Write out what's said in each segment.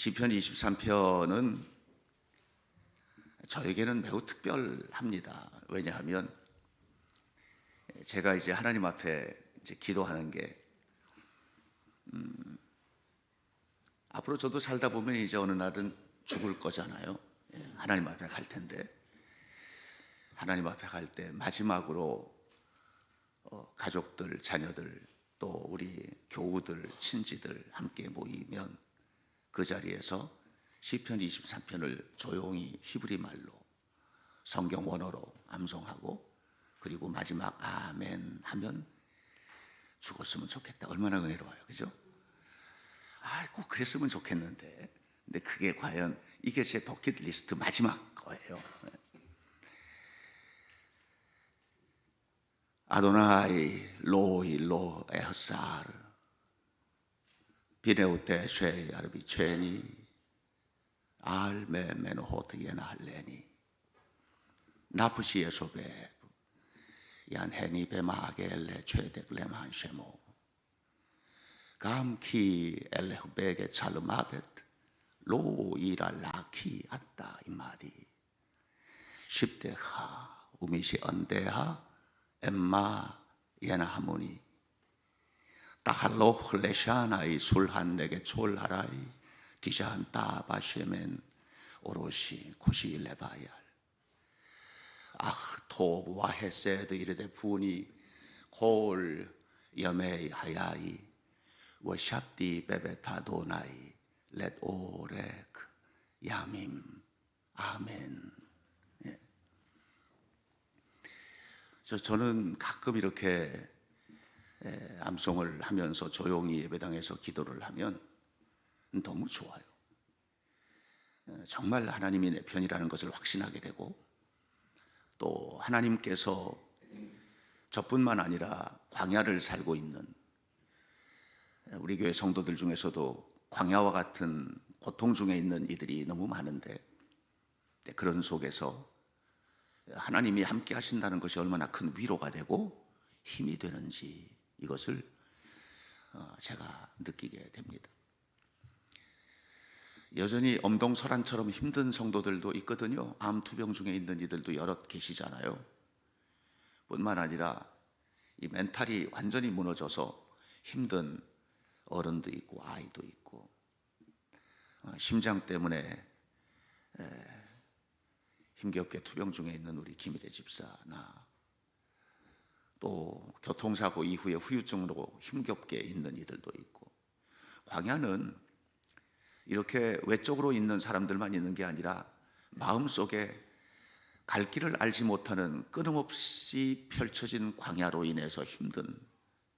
시편 23편은 저에게는 매우 특별합니다. 왜냐하면 제가 이제 하나님 앞에 이제 기도하는 게 앞으로 저도 살다 보면 이제 어느 날은 죽을 거잖아요. 하나님 앞에 갈 텐데 하나님 앞에 갈 때 마지막으로 가족들, 자녀들 또 우리 교우들, 친지들 함께 모이면 그 자리에서 시편 23편을 조용히 히브리 말로 성경 원어로 암송하고 그리고 마지막 아멘 하면 죽었으면 좋겠다. 얼마나 은혜로워요, 그죠? 꼭 그랬으면 좋겠는데, 근데 그게 과연 이게 제 버킷리스트 마지막 거예요. 아도나이 로이 로 에흐사르 비네우테 쉐이 아르비 체니 알메 메노 호트예나 할레니 나프시에 소베 얀헤니 베마게엘레 최덱 레만 쉐모 감키 엘레흐베게 찰르마베트 로이랄라키 아따 이마디 십대하 우미시 언데하 엠마 예나 하모니 따할로 흘레샤나이 술한 내게 촐하라이 디샤한 따바시멘 오롯이 쿠시 레바얄 토브와 헤세드 이르데 푸니 콜 여메이 하야이 워샵디 베베타도나이 렛 오렉 야밈 아멘. 저는 가끔 이렇게 암송을 하면서 조용히 예배당에서 기도를 하면 너무 좋아요. 정말 하나님이 내 편이라는 것을 확신하게 되고 또 하나님께서 저뿐만 아니라 광야를 살고 있는 우리 교회 성도들 중에서도 광야와 같은 고통 중에 있는 이들이 너무 많은데 그런 속에서 하나님이 함께 하신다는 것이 얼마나 큰 위로가 되고 힘이 되는지 이것을 제가 느끼게 됩니다. 여전히 엄동설한처럼 힘든 성도들도 있거든요. 암 투병 중에 있는 이들도 여럿 계시잖아요. 뿐만 아니라 이 멘탈이 완전히 무너져서 힘든 어른도 있고 아이도 있고 심장 때문에 힘겹게 투병 중에 있는 우리 김일애 집사나 또 교통사고 이후에 후유증으로 힘겹게 있는 이들도 있고 광야는 이렇게 외적으로 있는 사람들만 있는 게 아니라 마음속에 갈 길을 알지 못하는 끊임없이 펼쳐진 광야로 인해서 힘든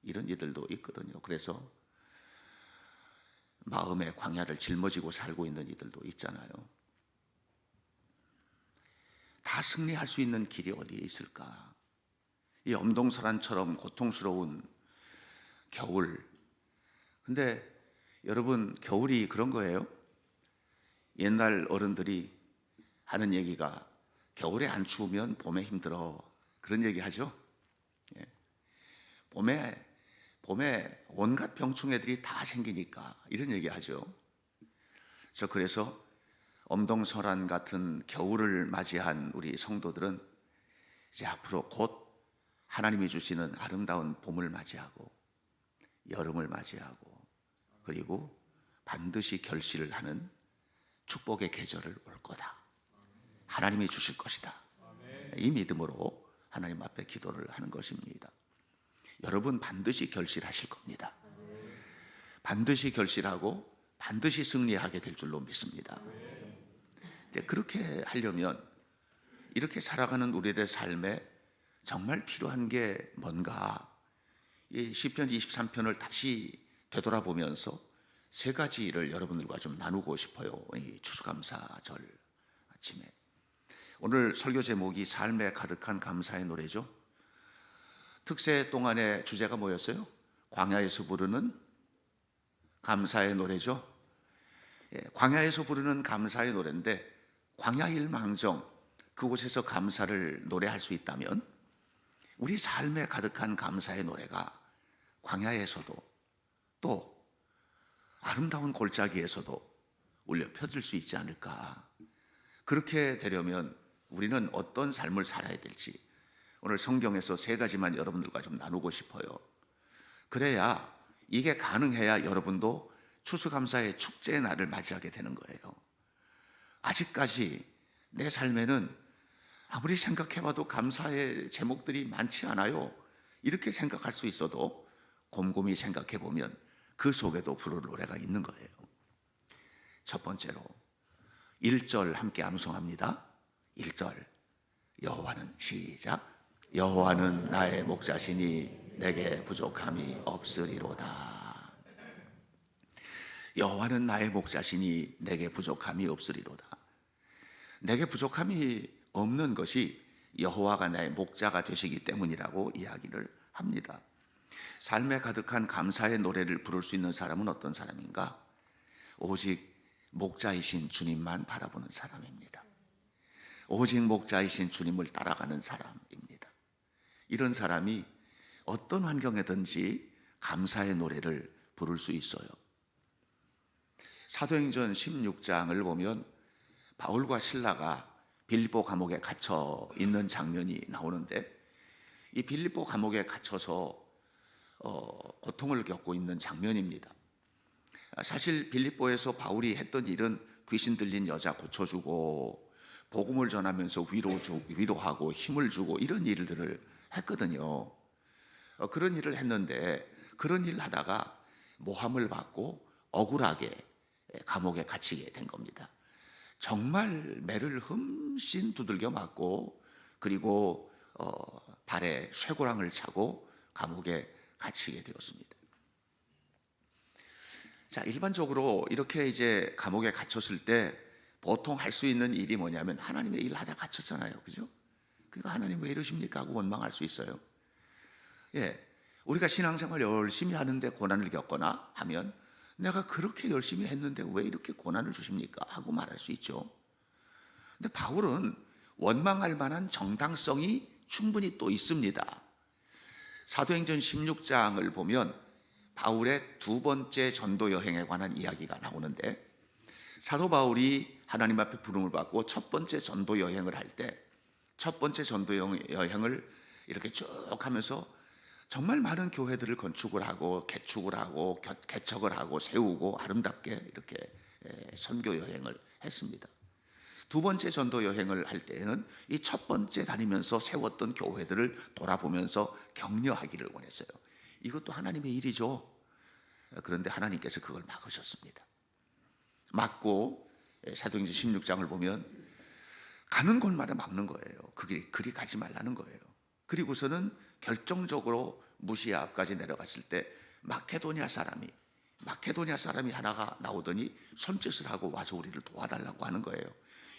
이런 이들도 있거든요. 그래서 마음의 광야를 짊어지고 살고 있는 이들도 있잖아요. 다 승리할 수 있는 길이 어디에 있을까? 이 엄동설한처럼 고통스러운 겨울. 근데 여러분, 겨울이 그런 거예요. 옛날 어른들이 하는 얘기가 겨울에 안 추우면 봄에 힘들어. 그런 얘기 하죠. 봄에 온갖 병충 애들이 다 생기니까 이런 얘기 하죠. 그래서 엄동설한 같은 겨울을 맞이한 우리 성도들은 이제 앞으로 곧 하나님이 주시는 아름다운 봄을 맞이하고 여름을 맞이하고 그리고 반드시 결실을 하는 축복의 계절을 올 거다. 하나님이 주실 것이다. 이 믿음으로 하나님 앞에 기도를 하는 것입니다. 여러분 반드시 결실하실 겁니다. 반드시 결실하고 반드시 승리하게 될 줄로 믿습니다. 그렇게 하려면 이렇게 살아가는 우리들의 삶에 정말 필요한 게 뭔가 이 시편 23편을 다시 되돌아보면서 세 가지를 여러분들과 좀 나누고 싶어요. 이 추수감사절 아침에 오늘 설교 제목이 삶에 가득한 감사의 노래죠. 특세 동안의 주제가 뭐였어요? 광야에서 부르는 감사의 노래죠. 광야에서 부르는 감사의 노래인데 광야일망정 그곳에서 감사를 노래할 수 있다면 우리 삶에 가득한 감사의 노래가 광야에서도 또 아름다운 골짜기에서도 울려 퍼질 수 있지 않을까. 그렇게 되려면 우리는 어떤 삶을 살아야 될지 오늘 성경에서 세 가지만 여러분들과 좀 나누고 싶어요. 그래야, 이게 가능해야 여러분도 추수감사의 축제의 날을 맞이하게 되는 거예요. 아직까지 내 삶에는 아무리 생각해봐도 감사의 제목들이 많지 않아요. 이렇게 생각할 수 있어도 곰곰이 생각해보면 그 속에도 부를 노래가 있는 거예요. 첫 번째로 1절 함께 암송합니다. 1절 여호와는, 시작, 여호와는 나의 목자시니 내게 부족함이 없으리로다. 여호와는 나의 목자시니 내게 부족함이 없으리로다. 내게 부족함이 없는 것이 여호와가 나의 목자가 되시기 때문이라고 이야기를 합니다. 삶에 가득한 감사의 노래를 부를 수 있는 사람은 어떤 사람인가? 오직 목자이신 주님만 바라보는 사람입니다. 오직 목자이신 주님을 따라가는 사람입니다. 이런 사람이 어떤 환경에든지 감사의 노래를 부를 수 있어요. 사도행전 16장을 보면 바울과 실라가 빌립보 감옥에 갇혀 있는 장면이 나오는데, 이 빌립보 감옥에 갇혀서 고통을 겪고 있는 장면입니다. 사실 빌립보에서 바울이 했던 일은 귀신 들린 여자 고쳐주고 복음을 전하면서 위로하고 힘을 주고 이런 일들을 했거든요. 그런 일을 했는데, 그런 일을 하다가 모함을 받고 억울하게 감옥에 갇히게 된 겁니다. 정말 매를 흠씬 두들겨 맞고, 그리고 발에 쇠고랑을 차고 감옥에 갇히게 되었습니다. 자, 일반적으로 이렇게 이제 감옥에 갇혔을 때 보통 할 수 있는 일이 뭐냐면, 하나님의 일 하다 갇혔잖아요, 그죠? 그러니까 하나님 왜 이러십니까 하고 원망할 수 있어요. 예, 우리가 신앙생활 열심히 하는데 고난을 겪거나 하면, 내가 그렇게 열심히 했는데 왜 이렇게 고난을 주십니까 하고 말할 수 있죠. 근데 바울은 원망할 만한 정당성이 충분히 또 있습니다. 사도행전 16장을 보면 바울의 두 번째 전도 여행에 관한 이야기가 나오는데, 사도 바울이 하나님 앞에 부름을 받고 첫 번째 전도 여행을 할 때, 첫 번째 전도 여행을 이렇게 쭉 하면서 정말 많은 교회들을 건축을 하고 개축을 하고 개척을 하고 세우고 아름답게 이렇게 선교 여행을 했습니다. 두 번째 전도 여행을 할 때에는 이 첫 번째 다니면서 세웠던 교회들을 돌아보면서 격려하기를 원했어요. 이것도 하나님의 일이죠. 그런데 하나님께서 그걸 막으셨습니다. 막고 사도행전 16장을 보면 가는 곳마다 막는 거예요. 그리 가지 말라는 거예요. 그리고서는 결정적으로 무시아 앞까지 내려갔을 때 마케도니아 사람이 하나가 나오더니 손짓을 하고 와서 우리를 도와달라고 하는 거예요.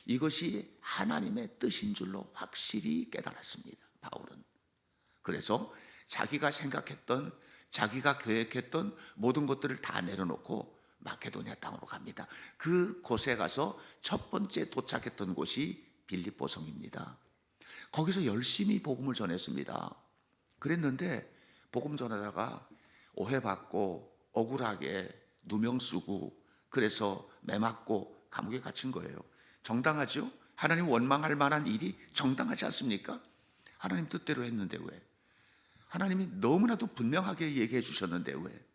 이것이 하나님의 뜻인 줄로 확실히 깨달았습니다, 바울은. 그래서 자기가 생각했던, 자기가 계획했던 모든 것들을 다 내려놓고 마케도니아 땅으로 갑니다. 그 곳에 가서 첫 번째 도착했던 곳이 빌립보 성입니다. 거기서 열심히 복음을 전했습니다. 그랬는데 복음 전하다가 오해받고 억울하게 누명 쓰고, 그래서 매 맞고 감옥에 갇힌 거예요. 정당하죠? 하나님 원망할 만한 일이 정당하지 않습니까? 하나님 뜻대로 했는데 왜? 하나님이 너무나도 분명하게 얘기해 주셨는데 왜?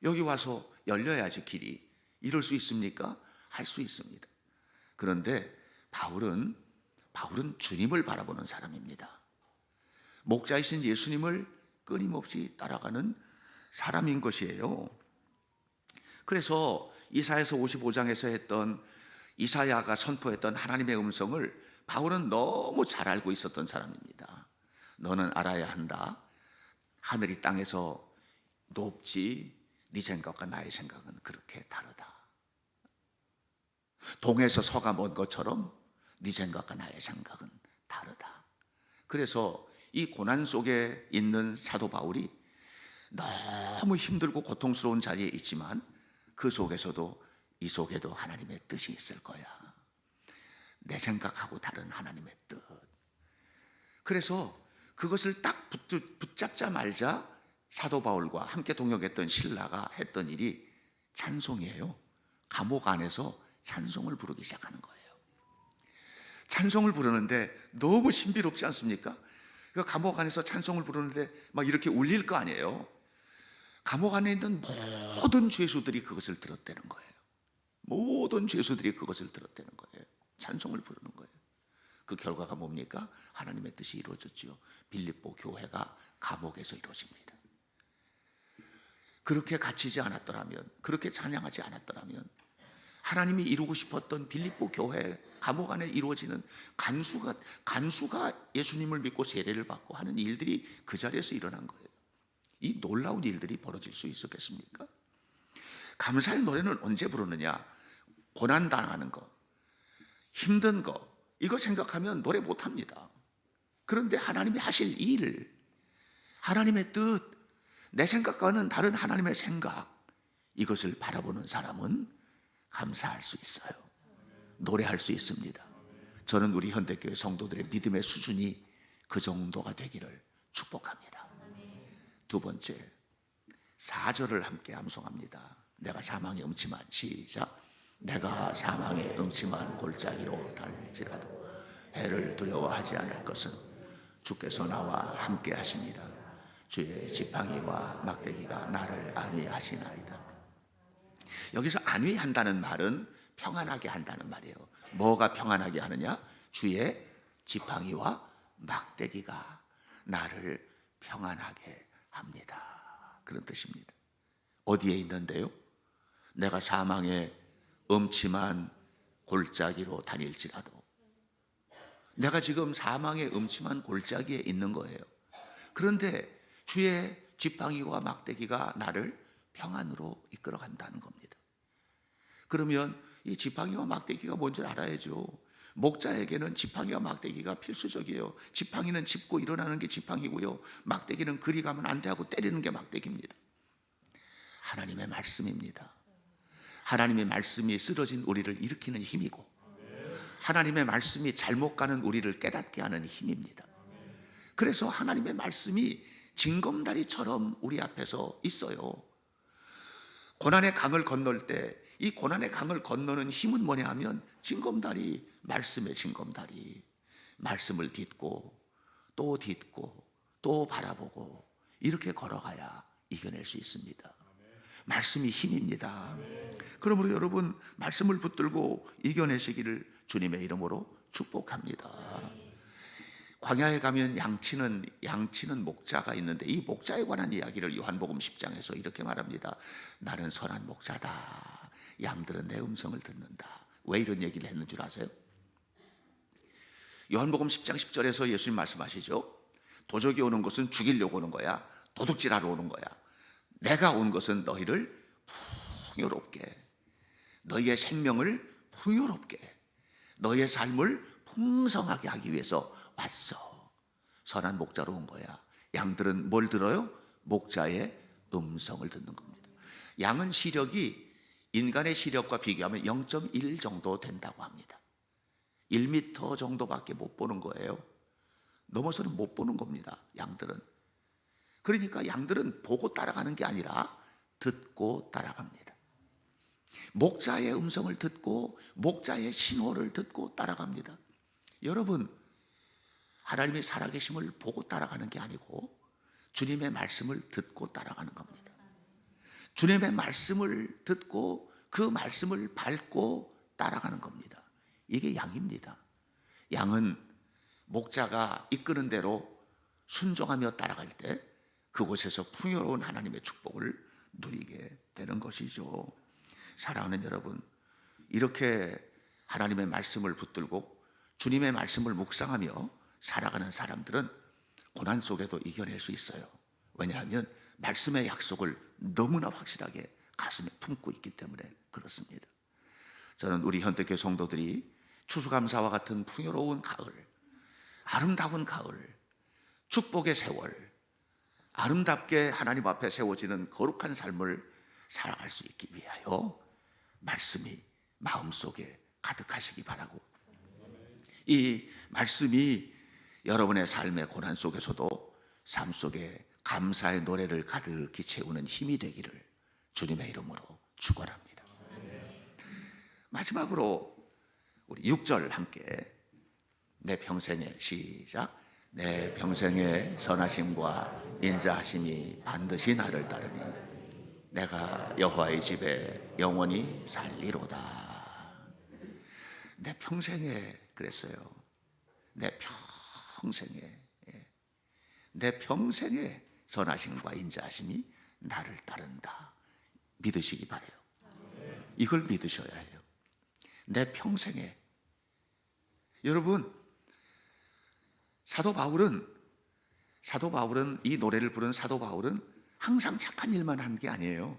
여기 와서 열려야지 길이. 이럴 수 있습니까? 할 수 있습니다. 그런데 바울은 주님을 바라보는 사람입니다. 목자이신 예수님을 끊임없이 따라가는 사람인 것이에요. 그래서 이사야서 55장에서 했던, 이사야가 선포했던 하나님의 음성을 바울은 너무 잘 알고 있었던 사람입니다. 너는 알아야 한다. 하늘이 땅에서 높지, 네 생각과 나의 생각은 그렇게 다르다. 동에서 서가 먼 것처럼 네 생각과 나의 생각은 다르다. 그래서 이 고난 속에 있는 사도 바울이 너무 힘들고 고통스러운 자리에 있지만, 그 속에서도 이 속에도 하나님의 뜻이 있을 거야. 내 생각하고 다른 하나님의 뜻. 그래서 그것을 딱 붙잡자마자 사도 바울과 함께 동역했던 신라가 했던 일이 찬송이에요. 감옥 안에서 찬송을 부르기 시작하는 거예요. 찬송을 부르는데 너무 신비롭지 않습니까? 그 감옥 안에서 찬송을 부르는데 막 이렇게 울릴 거 아니에요. 감옥 안에 있는 모든 죄수들이 그것을 들었다는 거예요. 모든 죄수들이 그것을 들었다는 거예요. 찬송을 부르는 거예요. 그 결과가 뭡니까? 하나님의 뜻이 이루어졌지요. 빌립보 교회가 감옥에서 이루어집니다. 그렇게 갇히지 않았더라면, 그렇게 찬양하지 않았더라면 하나님이 이루고 싶었던 빌립보 교회 감옥 안에 이루어지는 간수가 예수님을 믿고 세례를 받고 하는 일들이 그 자리에서 일어난 거예요. 이 놀라운 일들이 벌어질 수 있었겠습니까? 감사의 노래는 언제 부르느냐? 고난당하는 거, 힘든 거, 이거 생각하면 노래 못합니다. 그런데 하나님이 하실 일, 하나님의 뜻, 내 생각과는 다른 하나님의 생각, 이것을 바라보는 사람은 감사할 수 있어요. 노래할 수 있습니다. 저는 우리 현대교회 성도들의 믿음의 수준이 그 정도가 되기를 축복합니다. 두 번째, 4절을 함께 암송합니다. 내가 사망의 음침한, 시작. 내가 사망의 음침한 골짜기로 달릴지라도 해를 두려워하지 않을 것은 주께서 나와 함께 하십니다. 주의 지팡이와 막대기가 나를 안위하시나이다. 여기서 안위한다는 말은 평안하게 한다는 말이에요. 뭐가 평안하게 하느냐? 주의 지팡이와 막대기가 나를 평안하게 합니다. 그런 뜻입니다. 어디에 있는데요? 내가 사망의 음침한 골짜기로 다닐지라도, 내가 지금 사망의 음침한 골짜기에 있는 거예요. 그런데 주의 지팡이와 막대기가 나를 평안으로 이끌어 간다는 겁니다. 그러면 이 지팡이와 막대기가 뭔지 알아야죠. 목자에게는 지팡이와 막대기가 필수적이에요. 지팡이는 짚고 일어나는 게 지팡이고요, 막대기는 그리 가면 안 돼 하고 때리는 게 막대기입니다. 하나님의 말씀입니다. 하나님의 말씀이 쓰러진 우리를 일으키는 힘이고, 하나님의 말씀이 잘못 가는 우리를 깨닫게 하는 힘입니다. 그래서 하나님의 말씀이 징검다리처럼 우리 앞에서 있어요. 고난의 강을 건널 때 이 고난의 강을 건너는 힘은 뭐냐 하면 징검다리, 말씀의 징검다리. 말씀을 딛고 또 바라보고 이렇게 걸어가야 이겨낼 수 있습니다. 말씀이 힘입니다. 그러므로 여러분, 말씀을 붙들고 이겨내시기를 주님의 이름으로 축복합니다. 광야에 가면 양치는 목자가 있는데, 이 목자에 관한 이야기를 요한복음 10장에서 이렇게 말합니다. 나는 선한 목자다. 양들은 내 음성을 듣는다. 왜 이런 얘기를 했는 줄 아세요? 요한복음 10장 10절에서 예수님 말씀하시죠. 도적이 오는 것은 죽이려고 오는 거야. 도둑질하러 오는 거야. 내가 온 것은 너희를 풍요롭게, 너희의 생명을 풍요롭게, 너희의 삶을 풍성하게 하기 위해서 왔어. 선한 목자로 온 거야. 양들은 뭘 들어요? 목자의 음성을 듣는 겁니다. 양은 시력이 인간의 시력과 비교하면 0.1 정도 된다고 합니다. 1m 정도밖에 못 보는 거예요. 넘어서는 못 보는 겁니다, 양들은. 그러니까 양들은 보고 따라가는 게 아니라 듣고 따라갑니다. 목자의 음성을 듣고, 목자의 신호를 듣고 따라갑니다. 여러분, 하나님의 살아계심을 보고 따라가는 게 아니고 주님의 말씀을 듣고 따라가는 겁니다. 주님의 말씀을 듣고 그 말씀을 밟고 따라가는 겁니다. 이게 양입니다. 양은 목자가 이끄는 대로 순종하며 따라갈 때 그곳에서 풍요로운 하나님의 축복을 누리게 되는 것이죠. 사랑하는 여러분, 이렇게 하나님의 말씀을 붙들고 주님의 말씀을 묵상하며 살아가는 사람들은 고난 속에도 이겨낼 수 있어요. 왜냐하면 말씀의 약속을 너무나 확실하게 가슴에 품고 있기 때문에 그렇습니다. 저는 우리 현대교회 성도들이 추수감사와 같은 풍요로운 가을, 아름다운 가을, 축복의 세월, 아름답게 하나님 앞에 세워지는 거룩한 삶을 살아갈 수 있기 위하여 말씀이 마음속에 가득하시기 바라고, 이 말씀이 여러분의 삶의 고난 속에서도 삶 속에 감사의 노래를 가득히 채우는 힘이 되기를 주님의 이름으로 축원합니다. 마지막으로 우리 6절 함께 내 평생에 시작. 내 평생에 선하심과 인자하심이 반드시 나를 따르니 내가 여호와의 집에 영원히 살리로다. 내 평생에 그랬어요. 내 평생에, 내 평생에 선하심과 인자하심이 나를 따른다. 믿으시기 바라요. 이걸 믿으셔야 해요. 내 평생에. 여러분, 사도 바울은 이 노래를 부른 사도 바울은 항상 착한 일만 한 게 아니에요.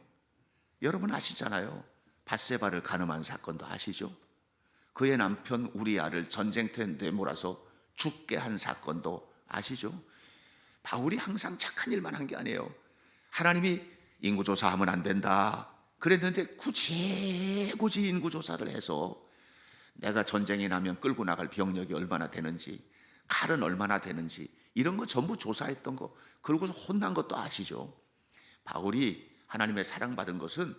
여러분 아시잖아요. 밧세바를 간음한 사건도 아시죠? 그의 남편 우리아를 전쟁터에 내몰아서 죽게 한 사건도 아시죠? 바울이 항상 착한 일만 한 게 아니에요. 하나님이 인구조사하면 안 된다 그랬는데 굳이 인구조사를 해서 내가 전쟁이 나면 끌고 나갈 병력이 얼마나 되는지, 칼은 얼마나 되는지 이런 거 전부 조사했던 거, 그러고서 혼난 것도 아시죠? 바울이 하나님의 사랑받은 것은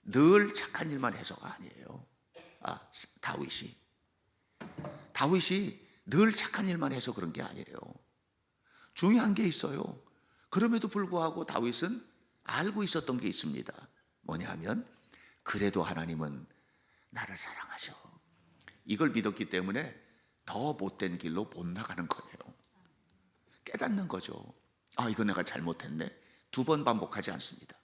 늘 착한 일만 해서가 아니에요. 다윗이 늘 착한 일만 해서 그런 게 아니에요. 중요한 게 있어요. 그럼에도 불구하고 다윗은 알고 있었던 게 있습니다. 뭐냐 하면 그래도 하나님은 나를 사랑하셔. 이걸 믿었기 때문에 더 못된 길로 못 나가는 거예요. 깨닫는 거죠. 이거 내가 잘못했네. 2번 반복하지 않습니다.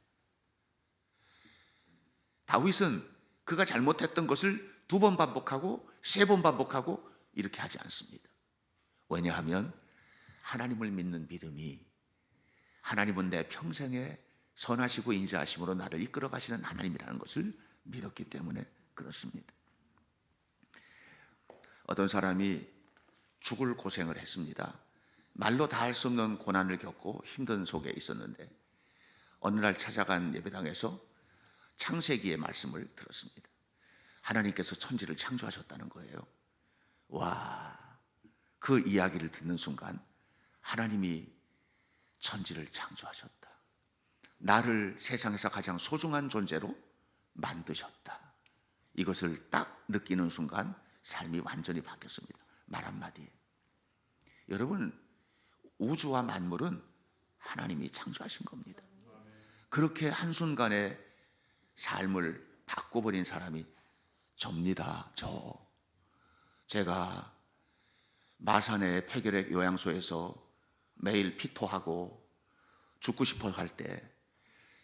다윗은 그가 잘못했던 것을 2번 반복하고 3번 반복하고 이렇게 하지 않습니다. 왜냐하면 하나님을 믿는 믿음이, 하나님은 내 평생에 선하시고 인자하심으로 나를 이끌어 가시는 하나님이라는 것을 믿었기 때문에 그렇습니다. 어떤 사람이 죽을 고생을 했습니다. 말로 다 할 수 없는 고난을 겪고 힘든 속에 있었는데 어느 날 찾아간 예배당에서 창세기의 말씀을 들었습니다. 하나님께서 천지를 창조하셨다는 거예요. 와, 그 이야기를 듣는 순간 하나님이 천지를 창조하셨다. 나를 세상에서 가장 소중한 존재로 만드셨다. 이것을 딱 느끼는 순간 삶이 완전히 바뀌었습니다. 말 한마디에. 여러분, 우주와 만물은 하나님이 창조하신 겁니다. 그렇게 한순간에 삶을 바꿔버린 사람이 접니다. 제가 마산의 폐결핵 요양소에서 매일 피토하고 죽고 싶어 할 때,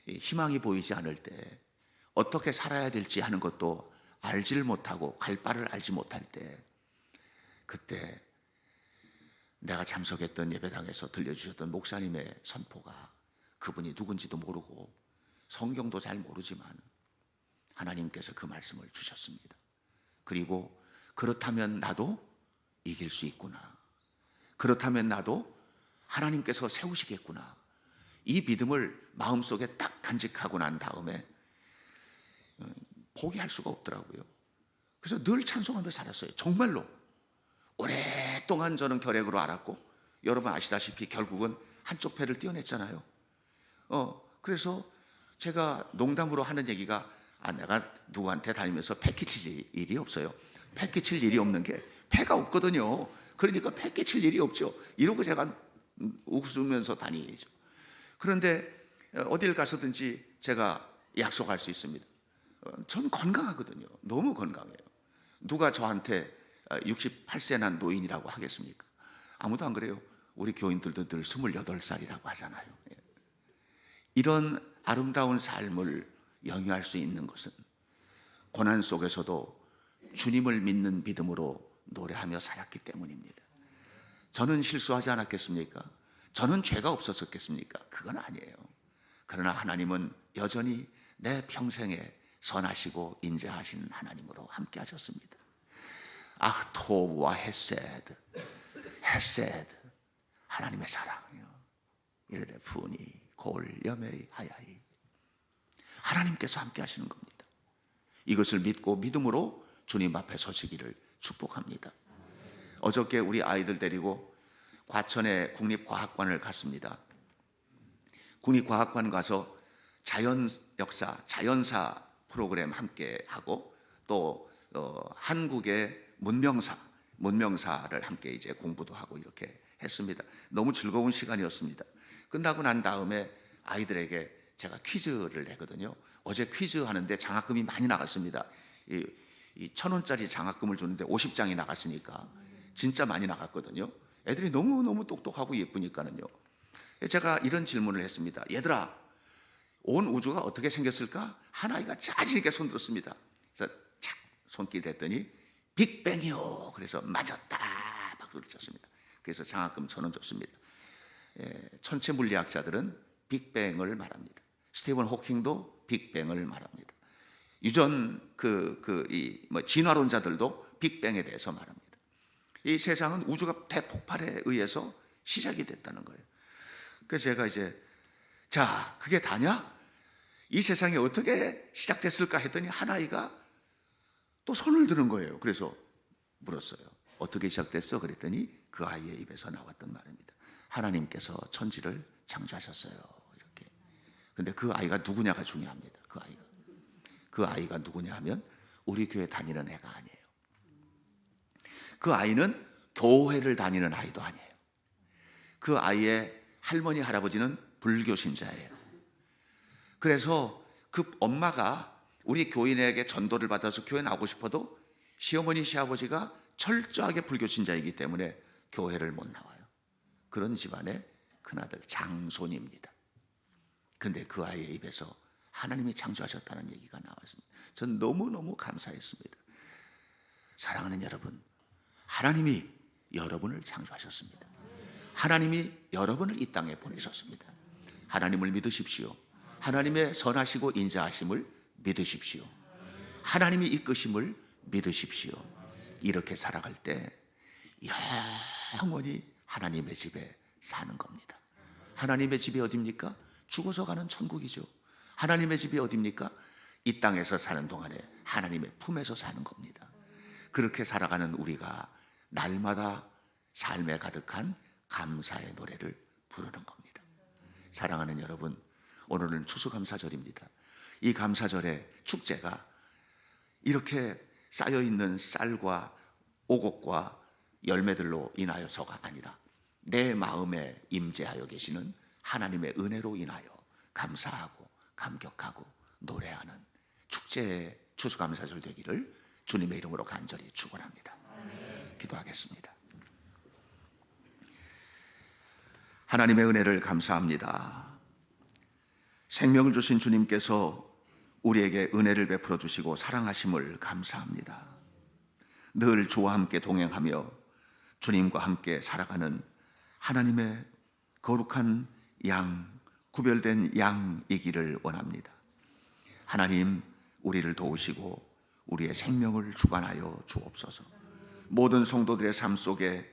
희망이 보이지 않을 때, 어떻게 살아야 될지 하는 것도 알지를 못하고 갈 바를 알지 못할 때, 그때 내가 참석했던 예배당에서 들려주셨던 목사님의 선포가, 그분이 누군지도 모르고 성경도 잘 모르지만 하나님께서 그 말씀을 주셨습니다. 그리고 그렇다면 나도 이길 수 있구나. 그렇다면 나도 하나님께서 세우시겠구나. 이 믿음을 마음속에 딱 간직하고 난 다음에 포기할 수가 없더라고요. 그래서 늘 찬송하며 살았어요. 정말로. 오랫동안 저는 결핵으로 앓았고, 여러분 아시다시피 결국은 한쪽 폐를 떼어냈잖아요. 그래서 제가 농담으로 하는 얘기가, 내가 누구한테 다니면서 폐 끼칠 일이 없어요. 폐 끼칠 일이 없는 게 폐가 없거든요. 그러니까 폐 끼칠 일이 없죠. 이러고 제가 웃으면서 다니죠. 그런데 어딜 가서든지 제가 약속할 수 있습니다. 전 건강하거든요. 너무 건강해요. 누가 저한테 68세 난 노인이라고 하겠습니까? 아무도 안 그래요. 우리 교인들도 늘 28살이라고 하잖아요. 이런 아름다운 삶을 영위할 수 있는 것은 고난 속에서도 주님을 믿는 믿음으로 노래하며 살았기 때문입니다. 저는 실수하지 않았겠습니까? 저는 죄가 없었겠습니까? 그건 아니에요. 그러나 하나님은 여전히 내 평생에 선하시고 인자하신 하나님으로 함께 하셨습니다. 아흐토브와 헤세드, 하나님의 사랑이요. 이르되 푸니 골 여메이 하야이. 하나님께서 함께 하시는 겁니다. 이것을 믿고 믿음으로 주님 앞에 서시기를 축복합니다. 어저께 우리 아이들 데리고 과천의 국립과학관을 갔습니다. 국립과학관 가서 자연 역사, 자연사 프로그램 함께 하고 또 한국의 문명사를 함께 이제 공부도 하고 이렇게 했습니다. 너무 즐거운 시간이었습니다. 끝나고 난 다음에 아이들에게 제가 퀴즈를 내거든요. 어제 퀴즈 하는데 장학금이 많이 나갔습니다. 이 1,000원짜리 장학금을 주는데 50장이 나갔으니까 진짜 많이 나갔거든요. 애들이 너무너무 똑똑하고 예쁘니까는요. 제가 이런 질문을 했습니다. 얘들아, 온 우주가 어떻게 생겼을까? 한 아이가 자신 있게 손 들었습니다. 그래서 착 손길을 했더니 빅뱅이요. 그래서 맞았다 박수를 쳤습니다. 그래서 장학금 1,000원 줬습니다. 천체 물리학자들은 빅뱅을 말합니다. 스티븐 호킹도 빅뱅을 말합니다. 유전 진화론자들도 빅뱅에 대해서 말합니다. 이 세상은 우주가 대폭발에 의해서 시작이 됐다는 거예요. 그래서 제가 이제 자, 그게 다냐? 이 세상이 어떻게 시작됐을까 했더니 한 아이가 또 손을 드는 거예요. 그래서 물었어요. 어떻게 시작됐어? 그랬더니 그 아이의 입에서 나왔던 말입니다. 하나님께서 천지를 창조하셨어요. 이렇게. 근데 그 아이가 누구냐가 중요합니다. 그 아이가 누구냐 하면 우리 교회 다니는 애가 아니에요. 그 아이는 교회를 다니는 아이도 아니에요. 그 아이의 할머니, 할아버지는 불교 신자예요. 그래서 그 엄마가 우리 교인에게 전도를 받아서 교회 나오고 싶어도 시어머니, 시아버지가 철저하게 불교 신자이기 때문에 교회를 못 나와요. 그런 집안의 큰아들 장손입니다. 근데 그 아이의 입에서 하나님이 창조하셨다는 얘기가 나왔습니다. 전 너무너무 감사했습니다. 사랑하는 여러분, 하나님이 여러분을 창조하셨습니다. 하나님이 여러분을 이 땅에 보내셨습니다. 하나님을 믿으십시오. 하나님의 선하시고 인자하심을 믿으십시오. 하나님이 이끄심을 믿으십시오. 이렇게 살아갈 때 영원히 하나님의 집에 사는 겁니다. 하나님의 집이 어디입니까? 죽어서 가는 천국이죠. 하나님의 집이 어디입니까? 이 땅에서 사는 동안에 하나님의 품에서 사는 겁니다. 그렇게 살아가는 우리가 날마다 삶에 가득한 감사의 노래를 부르는 겁니다. 사랑하는 여러분, 오늘은 추수감사절입니다. 이 감사절의 축제가 이렇게 쌓여있는 쌀과 오곡과 열매들로 인하여서가 아니라 내 마음에 임재하여 계시는 하나님의 은혜로 인하여 감사하고 감격하고 노래하는 축제의 추수감사절 되기를 주님의 이름으로 간절히 축원합니다. 기도하겠습니다. 하나님의 은혜를 감사합니다. 생명을 주신 주님께서 우리에게 은혜를 베풀어 주시고 사랑하심을 감사합니다. 늘 주와 함께 동행하며 주님과 함께 살아가는 하나님의 거룩한 양, 구별된 양이기를 원합니다. 하나님, 우리를 도우시고 우리의 생명을 주관하여 주옵소서. 모든 성도들의 삶 속에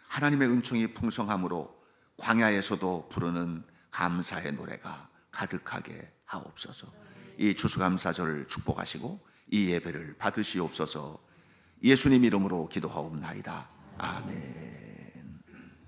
하나님의 은총이 풍성함으로 광야에서도 부르는 감사의 노래가 가득하게 하옵소서. 이 추수감사절을 축복하시고 이 예배를 받으시옵소서. 예수님 이름으로 기도하옵나이다. 아멘.